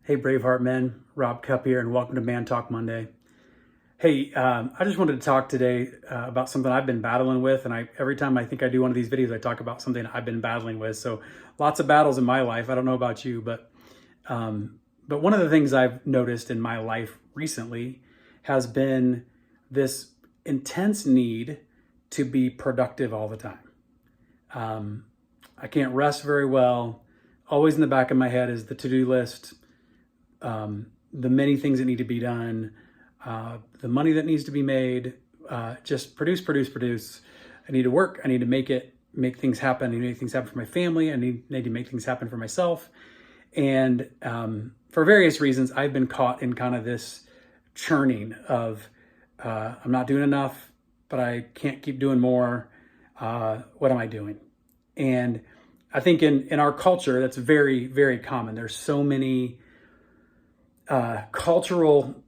Hey, Braveheart men, Rob Cup here, and welcome to Man Talk Monday. Hey, I just wanted to talk today about something I've been battling with, and every time I think I do one of these videos, I talk about something I've been battling with. So, lots of battles in my life. I don't know about you, but one of the things I've noticed in my life recently has been this intense need to be productive all the time. I can't rest very well. Always in the back of my head is the to-do list. The many things that need to be done, the money that needs to be made, just produce. I need to work. I need to make things happen. I need to make things happen for my family. I need to make things happen for myself. And for various reasons, I've been caught in kind of this churning of, I'm not doing enough, but I can't keep doing more. What am I doing? And I think in our culture, that's very, very common. There's so many cultural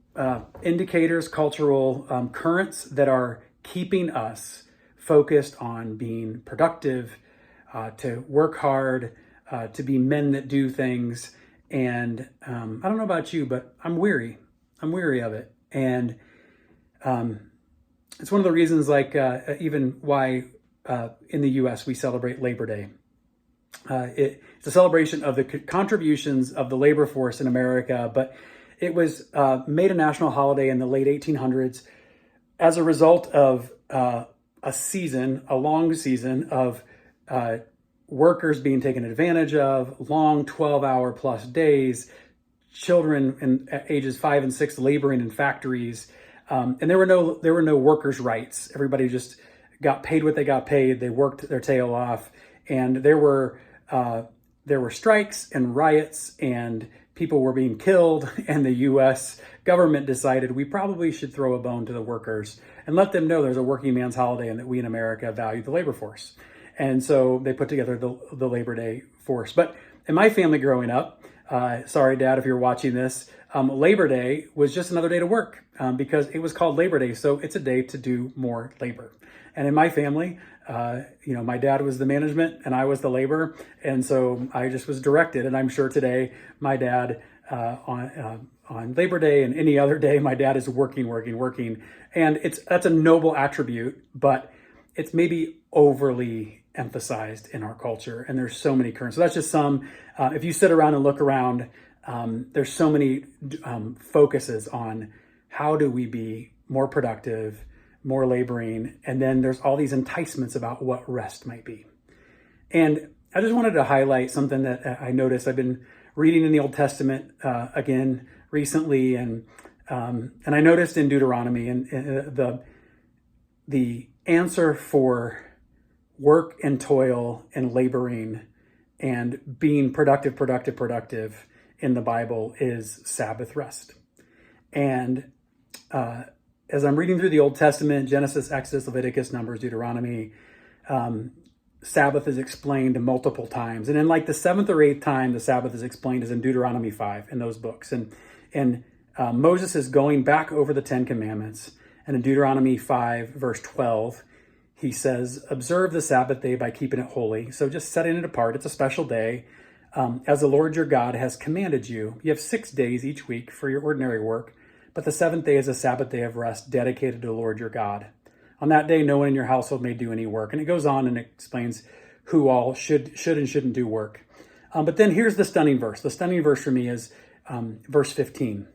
indicators, cultural currents that are keeping us focused on being productive, to work hard, to be men that do things. And I don't know about you, but I'm weary. I'm weary of it. And it's one of the reasons, even why in the U.S. we celebrate Labor Day. It's a celebration of the contributions of the labor force in America, but it was made a national holiday in the late 1800s as a result of a long season of workers being taken advantage of, long 12-hour plus days, children at ages 5 and 6 laboring in factories, and there were no workers' rights. Everybody just got paid what they got paid. They worked their tail off. And there were strikes and riots, and people were being killed, and the U.S. government decided we probably should throw a bone to the workers and let them know there's a working man's holiday and that we in America value the labor force. And so they put together the Labor Day force. But in my family growing up, sorry, Dad, if you're watching this, Labor Day was just another day to work because it was called Labor Day. So it's a day to do more labor. And in my family, my dad was the management and I was the labor. And so I just was directed. And I'm sure today my dad on Labor Day and any other day, my dad is working. And that's a noble attribute, but it's maybe overly emphasized in our culture. And there's so many currents. So that's just some, if you sit around and look around, there's so many focuses on how do we be more productive, more laboring, and then there's all these enticements about what rest might be. And I just wanted to highlight something that I noticed. I've been reading in the Old Testament again recently, and I noticed in Deuteronomy and the answer for work and toil and laboring and being productive in the Bible is Sabbath rest. And as I'm reading through the Old Testament, Genesis, Exodus, Leviticus, Numbers, Deuteronomy, Sabbath is explained multiple times. And in like the 7th or 8th time, the Sabbath is explained is in Deuteronomy 5 in those books. And Moses is going back over the 10 Commandments. And in Deuteronomy 5, verse 12, he says, observe the Sabbath day by keeping it holy. So just setting it apart. It's a special day. As the Lord your God has commanded you. You have 6 days each week for your ordinary work. But the 7th day is a Sabbath day of rest dedicated to the Lord your God. On that day, no one in your household may do any work. And it goes on and explains who all should and shouldn't do work. But then here's the stunning verse. The stunning verse for me is verse 15.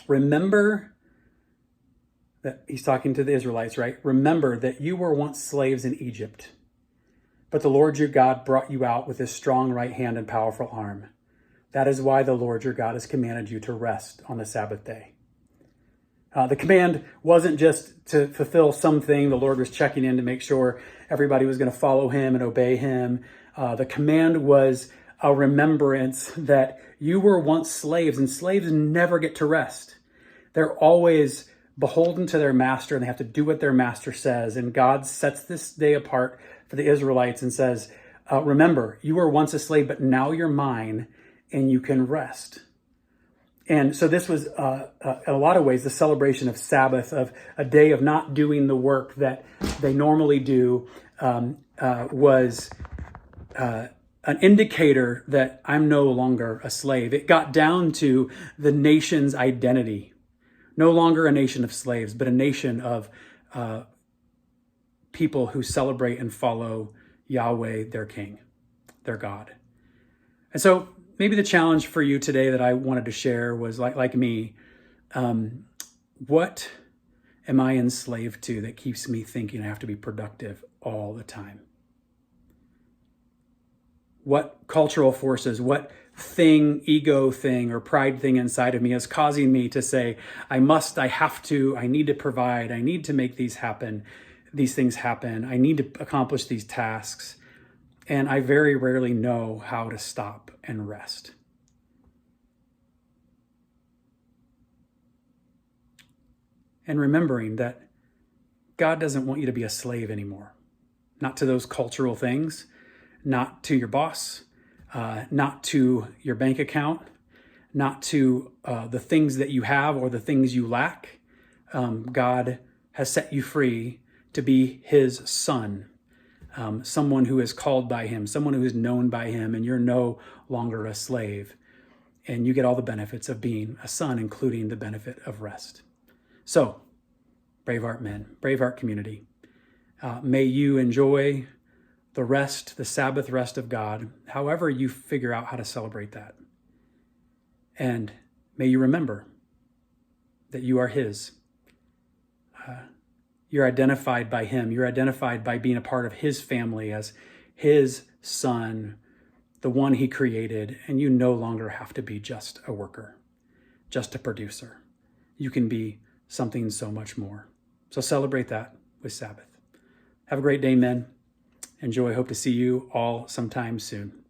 Remember that he's talking to the Israelites, right? Remember that you were once slaves in Egypt, but the Lord your God brought you out with his strong right hand and powerful arm. That is why the Lord your God has commanded you to rest on the Sabbath day. The command wasn't just to fulfill something. The Lord was checking in to make sure everybody was going to follow him and obey him. The command was a remembrance that you were once slaves, and slaves never get to rest. They're always beholden to their master, and they have to do what their master says. And God sets this day apart for the Israelites and says, remember, you were once a slave, but now you're mine, and you can rest. And so this was, in a lot of ways, the celebration of Sabbath, of a day of not doing the work that they normally do, was an indicator that I'm no longer a slave. It got down to the nation's identity. No longer a nation of slaves, but a nation of people who celebrate and follow Yahweh, their King, their God. And so maybe the challenge for you today that I wanted to share was like me, what am I enslaved to that keeps me thinking I have to be productive all the time? What cultural forces, what thing, ego thing, or pride thing inside of me is causing me to say, I must, I have to, I need to provide, I need to make these things happen, I need to accomplish these tasks. And I very rarely know how to stop and rest. And remembering that God doesn't want you to be a slave anymore. Not to those cultural things, not to your boss, not to your bank account, not to the things that you have or the things you lack. God has set you free to be his son, someone who is called by him, someone who is known by him, and you're no longer a slave. And you get all the benefits of being a son, including the benefit of rest. So, Braveheart men, Braveheart community, may you enjoy the rest, the Sabbath rest of God, however you figure out how to celebrate that. And may you remember that you are his. You're identified by him. You're identified by being a part of his family as his son, the one he created, and you no longer have to be just a worker, just a producer. You can be something so much more. So celebrate that with Sabbath. Have a great day, men. Enjoy. Hope to see you all sometime soon.